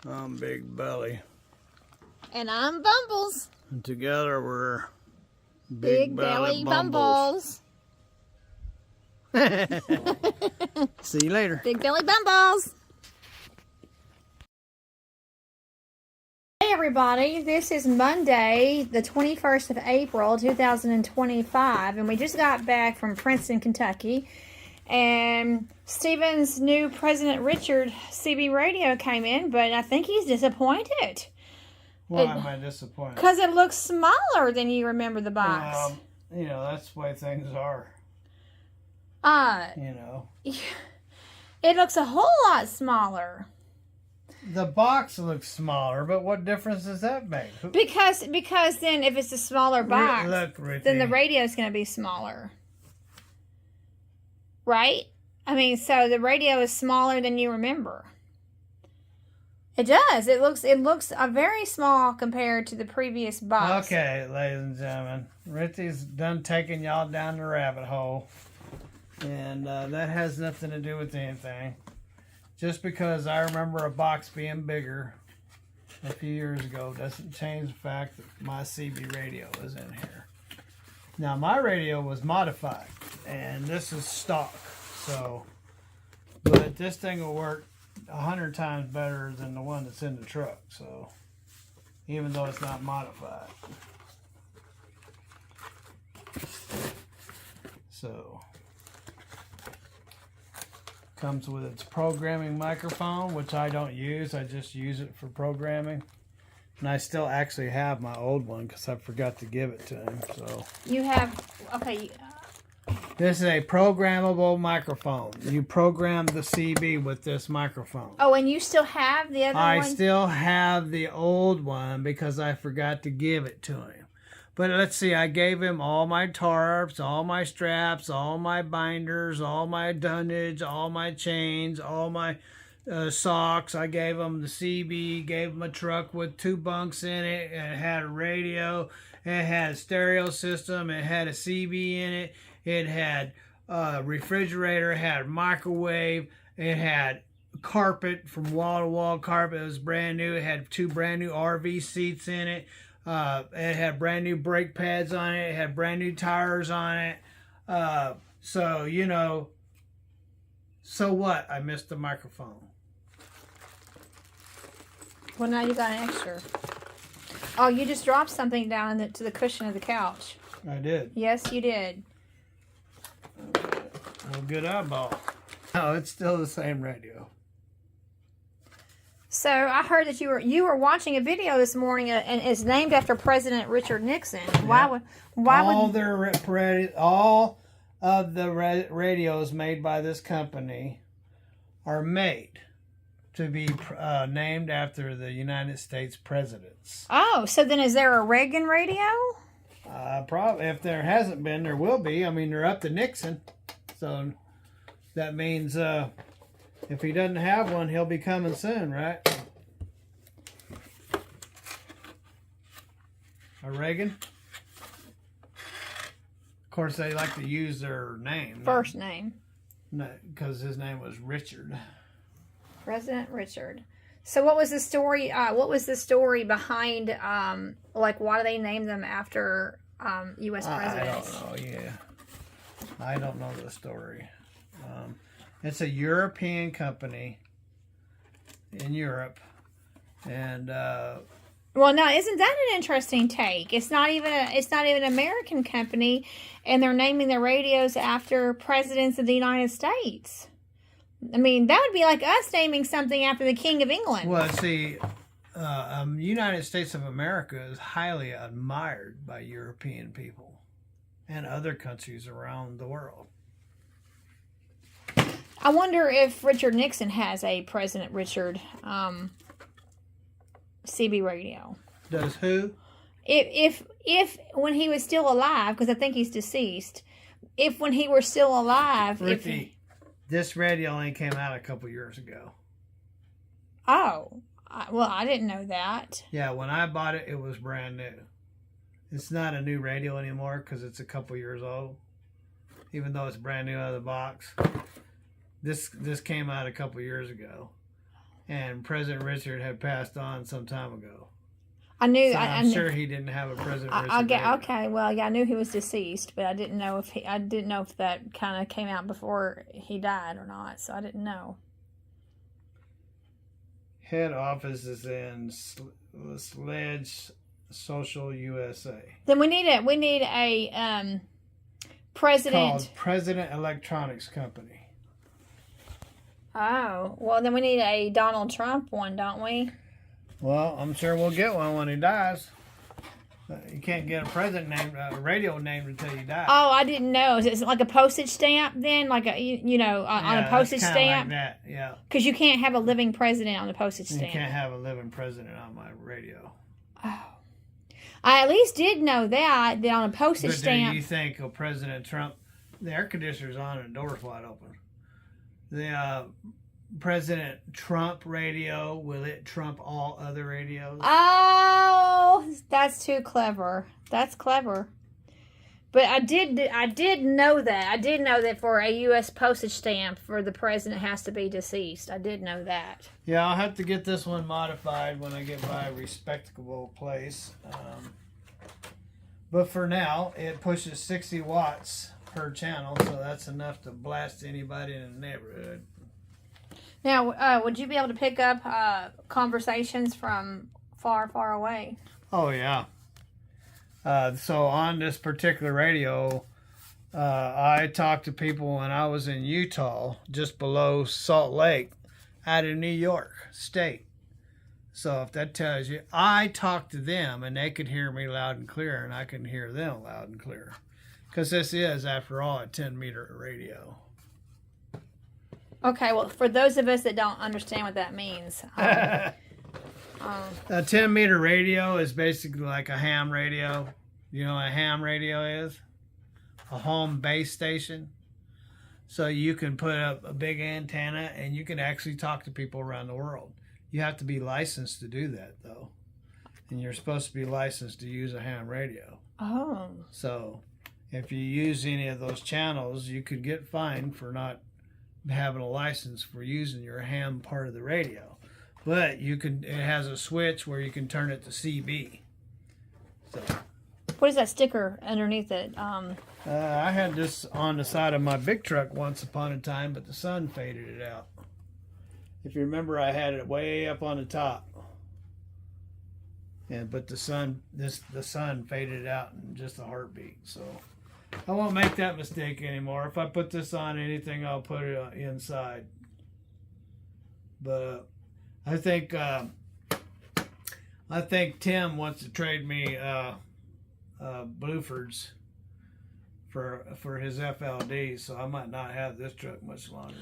I'm Big Belly. And I'm Bumbles. And together we're Big Belly Bumbles. See you later. Big Belly Bumbles. Hey everybody, this is Monday, the 21st of April, 2025, and we just got back from Princeton, Kentucky. And Stephen's new President Richard CB radio came in, but I think he's disappointed. Why am I disappointed? Because it looks smaller than you remember the box. You know, that's the way things are. You know. It looks a whole lot smaller. The box looks smaller, but what difference does that make? Because then if it's a smaller box, then the radio is going to be smaller. Right? I mean, so the radio is smaller than you remember. It does. It looks very small compared to the previous box. Okay, ladies and gentlemen. Ritzy's done taking y'all down the rabbit hole. And that has nothing to do with anything. Just because I remember a box being bigger a few years ago doesn't change the fact that my CB radio is in here. Now, my radio was modified, and this is stock. So, but this thing will work 100 times better than the one that's in the truck. So, even though it's not modified. So, comes with its programming microphone, which I don't use. I just use it for programming. And I still actually have my old one because I forgot to give it to him. So you have, okay. This is a programmable microphone. You program the CB with this microphone. Oh, and you still have the other one? I still have the old one because I forgot to give it to him. But let's see, I gave him all my tarps, all my straps, all my binders, all my dunnage, all my chains, all my socks. I gave him the CB, gave him a truck with 2 bunks in it. It had a radio. It had a stereo system. It had a CB in it. It had a refrigerator. It had a microwave. It had carpet from wall-to-wall carpet. It was brand new. It had 2 brand new RV seats in it. It had brand new brake pads on it. It had brand new tires on it. So, you know, so what? I missed the microphone. Well, now you got an extra. Oh, you just dropped something down to the cushion of the couch. I did. Yes, you did. Well, good eyeball. No, it's still the same radio. So I heard that you were watching a video this morning, and it's named after President Richard Nixon. Yeah. All of the radios made by this company are made to be named after the United States presidents. Oh, so then is there a Reagan radio? Probably. If there hasn't been, there will be. I mean, they're up to Nixon, so that means if he doesn't have one, he'll be coming soon, right? A Reagan? Of course, they like to use their name. First name. No, because his name was Richard. President Richard. So what was the story? What was the story behind, like, why do they name them after U.S. presidents? I don't know, yeah. I don't know the story. It's a European company in Europe. And, well, now, isn't that an interesting take? It's not even an American company, and they're naming their radios after presidents of the United States. I mean, that would be like us naming something after the King of England. Well, see, United States of America is highly admired by European people and other countries around the world. I wonder if Richard Nixon has a President Richard CB radio. Does who? If when he was still alive, because I think he's deceased, if when he were still alive... Ricky, this radio only came out a couple years ago. Oh, well, I didn't know that. Yeah, when I bought it, it was brand new. It's not a new radio anymore because it's a couple years old, even though it's brand new out of the box. This came out a couple years ago. and President Richard had passed on some time ago. I knew. So I I'm knew, sure he didn't have a President Richard. I get radio. okay. Well, yeah, I knew he was deceased, but I didn't know if that kind of came out before he died or not. So I didn't know. Head office is in Sledge Social USA. Then we need a president. Called President Electronics Company. Oh, well, then we need a Donald Trump one, don't we? Well, I'm sure we'll get one when he dies. You can't get a president named, a radio named until you die. Oh, I didn't know. Is it like a postage stamp then? Like on a postage stamp? Like that, yeah. Because you can't have a living president on a postage stamp. You can't have a living president on my radio. Oh. I at least did know that on a postage But stamp. do you think President Trump, the air conditioner's on and the door's wide open. The President Trump radio, will it trump all other radios? Oh, that's too clever. That's clever. But I did know that. I did know that for a U.S. postage stamp, for the president has to be deceased. I did know that. Yeah, I'll have to get this one modified when I get my respectable place. But for now, it pushes 60 watts per channel, so that's enough to blast anybody in the neighborhood. Now, would you be able to pick up conversations from far, far away? Oh, yeah. So on this particular radio, I talked to people when I was in Utah, just below Salt Lake, out of New York State. So if that tells you, I talked to them and they could hear me loud and clear, and I can hear them loud and clear. Because this is, after all, a 10-meter radio. Okay, well, for those of us that don't understand what that means. A 10-meter radio is basically like a ham radio. You know what a ham radio is? A home base station. So you can put up a big antenna and you can actually talk to people around the world. You have to be licensed to do that, though. And you're supposed to be licensed to use a ham radio. Oh. So if you use any of those channels, you could get fined for not having a license for using your ham part of the radio. But you can, it has a switch where you can turn it to CB. So what is that sticker underneath it? I had this on the side of my big truck once upon a time, but the sun faded it out. If you remember, I had it way up on the top. But the sun faded it out in just a heartbeat. So I won't make that mistake anymore. If I put this on anything, I'll put it inside. But I think Tim wants to trade me Bluefords for his FLD, so I might not have this truck much longer.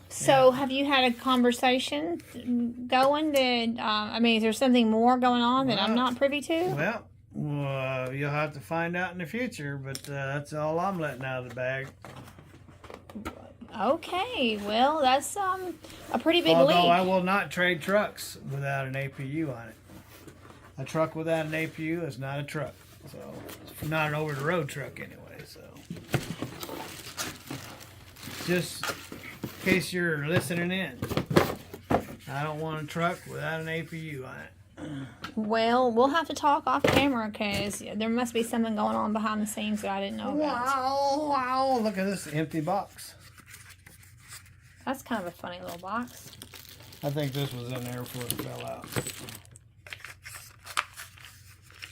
So have you had a conversation going that I mean, is there something more going on that I'm not privy to? Well, you'll have to find out in the future, but that's all I'm letting out of the bag. Okay, well, that's a pretty big Although leap. I will not trade trucks without an APU on it. A truck without an APU is not a truck. So it's not an over-the-road truck anyway. So just in case you're listening in, I don't want a truck without an APU on it. Well, we'll have to talk off camera because there must be something going on behind the scenes that I didn't know about. Wow, look at this empty box. That's kind of a funny little box. I think this was in there before it fell out.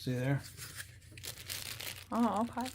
See there? Oh, okay.